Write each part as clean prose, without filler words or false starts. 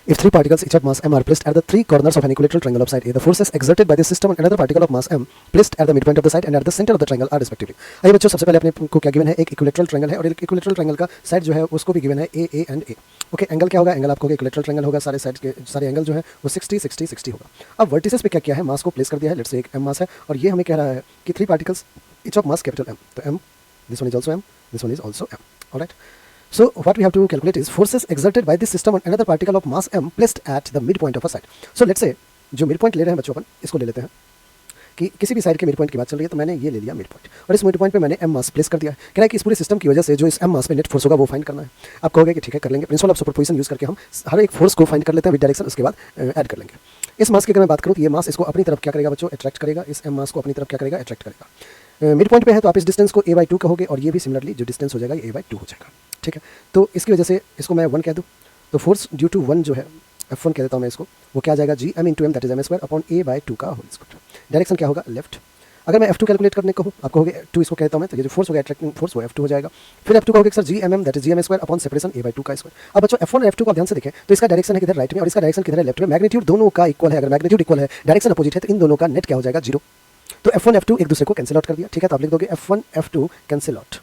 If three particles each of mass m are placed at the three corners of an equilateral triangle of side A, the forces exerted by this system on another particle of mass m placed at the midpoint of the side and at the center of the triangle are respectively. आइए बच्चों, सबसे पहले अपने को क्या given है, एक equilateral triangle है और एक इक्विलेटरल ट्रायंगल का साइड जो है उसको भी गिवन है A A and A. Okay, angle क्या होगा, एंगल आपको इक्विलेटरल ट्रायंगल होगा, सारे साइड के सारे एंगल जो है वो 60 60 60 होगा. अब वर्टिसेस पे क्या किया है, मास को प्लेस कर दिया है. लेट्स से एक m मास है और ये हमें कह रहा है कि three particles each of mass capital m, तो m, this one is also m, this one is also m. Alright, so what we have to calculate is forces exerted by this system on another particle of mass m placed at the midpoint of a side. So let's say जो mid point ले रहे हैं बच्चों, अपन इसको ले लेते हैं कि किसी भी साइड के मिड पॉइंट की बात चल रही है, तो मैंने ये ले लिया मिड पॉइंट और इस मिड पॉइंट पे मैंने m मास प्लेस कर दिया है. कह रहा है कि इस पूरे सिस्टम की वजह से जो इस m मास पे नेट फोर्स होगा वो फाइंड करना है. आप कहोगे कि ठीक है, कर लेंगे. प्रिंसिपल ऑफ सुपरपोजिशन यूज करके हम हर एक फोर्स को फाइंड कर लेते हैं विद डायरेक्शन, उसके बाद ऐड कर लेंगे. इस मास की अगर मैं बात करूँ तो ये मास इसको अपनी तरफ क्या करेगा बच्चों, अट्रैक्ट करेगा. इस m मास को अपनी तरफ क्या करेगा, अट्रैक्ट करेगा. मिड पॉइंट पे है तो आप इस डिस्टेंस को a/2 कहोगे और ये भी सिमिलरली जो डिस्टेंस हो जाएगा ये a/2 हो जाएगा. ठीक है, तो इसकी वजह से इसको मैं 1 कह दूँ तो फोर्स ड्यू टू 1 जो है F1 कह देता हूँ मैं इसको, वो क्या आ जाएगा G m into M, that is m² upon a/2 का होल स्क्वायर. डायरेक्शन क्या होगा, लेफ्ट. अगर मैं F2 कैलकुलेट करने को कहूँ, आप कहोगे 2 इसको कहता हूँ मैं, तो ये जो फोर्स होगा अट्रैक्टिंग फोर्स वो F2 हो जाएगा. फिर F2 कहोगे sir G m that is Gm² upon separation a/2 का स्क्वायर. अब बच्चों F1 और F2 को आप ध्यान से देखें तो इसका डायरेक्शन है किधर, राइट में, और इसका डायरेक्शन किधर है, लेफ्ट में. मैग्नीट्यूड दोनों का इक्वल है. अगर मैग्नीट्यूड इक्वल है, डायरेक्शन अपोजिट है, तो इन दोनों का नेट क्या हो जाएगा, 0. तो F1 F2 एक दूसरे को कैंसिल आउट कर दिया. ठीक है, तो आप लिख दोगे F1 F2 cancel out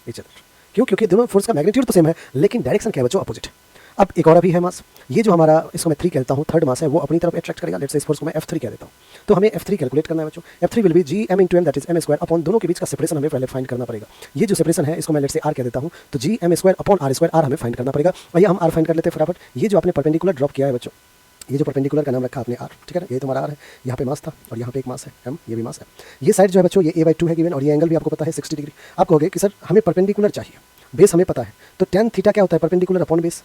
each other. क्यों, क्योंकि दोनों फोर्स का मैग्नीट्यूड तो सेम है लेकिन डायरेक्शन क्या है बच्चों, अपोजिट है. अब एक और अभी है मास, ये जो हमारा इसको मैं 3 कहता हूँ, थर्ड मास है, वो अपनी तरफ अट्रैक्ट करेगा. लेट्स से इस फोर्स को मैं F3 कह देता हूँ. तो हमें F3 कैलकुलेट करना है बच्चों. F3 will be Gm into M that is m² upon दोनों के बीच का सेपरेशन हमें पहले फाइंड करना पड़ेगा. ये जो सेपरेशन है इसको मैं लेट्स से R कह देता हूँ, तो Gm² अपॉन R² R हमें फाइंड करना पड़ेगा. आइए हम R फाइंड कर लेते हैं फटाफट. ये जो आपने परपेंडिकुलर ड्रॉप किया है बच्चों, ये जो परपेंडिकुलर का नाम रखा आपने R, ठीक है ना, ये तुम्हारा R है. यहाँ पे मास था और यहाँ पे एक मास है m, ये भी मास है. ये साइड जो है बच्चों ये a/2 है गिवन और ये एंगल भी आपको पता है 60 डिग्री. आप कहोगे कि सर हमें परपेंडिकुलर चाहिए, बेस हमें पता है, तो tan थीटा क्या होता है, परपेंडिकुलर अपॉन बेस.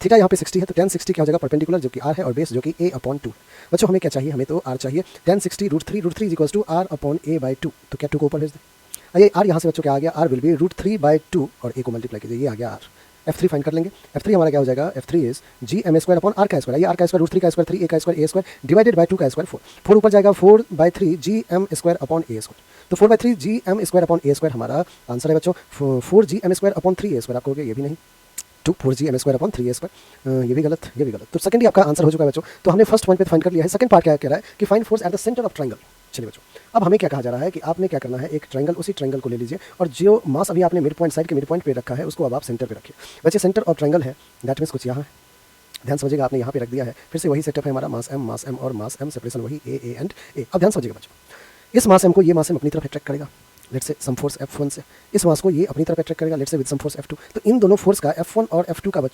थीटा यहाँ पे 60 है तो tan 60 क्या हो जाएगा, परपेंडिकुलर जो कि R है और बेस जो कि a/2. बच्चों हमें क्या चाहिए, हमें तो R चाहिए. tan 60 √3 is equals to R upon a/2. तो क्या 2 को ऊपर भेज दें. आइए R यहाँ से बच्चों क्या आ गया, R विल बी √3/2 और a को मल्टीप्लाई कीजिए, ये आ गया R. F3 फाइंड कर लेंगे. F3 हमारा क्या हो जाएगा, F3 is Gm² upon R का स्क्वायर. ये R का स्क्वायर √3 का स्क्वायर 3a का स्क्वायर a² डिवाइडेड बाय 2 का स्क्वायर 4. 4 ऊपर जाएगा 4/3 Gm² अपॉन a². तो 4/3 Gm² अपॉन a² हमारा आंसर है बच्चों. 4 Gm² अपॉन 3a². आप कहोगे ये भी नहीं, 4 Gm² अपॉन 3a², ये भी गलत, ये भी गलत. तो सेकंड ही आपका आंसर हो चुका है बच्चों. तो हमने फर्स्ट पॉइंट पे फाइंड कर लिया है. सेकंड पार्ट क्या कह रहा है कि find force at the centre of triangle. चलिए बच्चों, अब हमें क्या कहा जा रहा है कि आपने क्या करना है, एक ट्रायंगल, उसी ट्रायंगल को ले लीजिए और जो मास अभी आपने मिड पॉइंट साइड के मिड पॉइंट पे रखा है उसको अब आप सेंटर पे रखिए. बच्चे सेंटर ऑफ ट्रायंगल है, दैट मीन्स कुछ यहाँ है, ध्यान समझिएगा, आपने यहाँ पे रख दिया है. फिर से वही सेटअप है हमारा, मास m और मास m, सेपरेशन वही a एंड a. अब ध्यान समझिएगा बच्चों, इस मास m को ये मास m अपनी तरफ अट्रैक्ट करेगा, let's say some force F1 से. इस मास को ये अपनी तरफ अट्रैक्ट करेगा, let's say with some force F2. तो इन दोनों फोर्स का F1 और F2 का बच्चों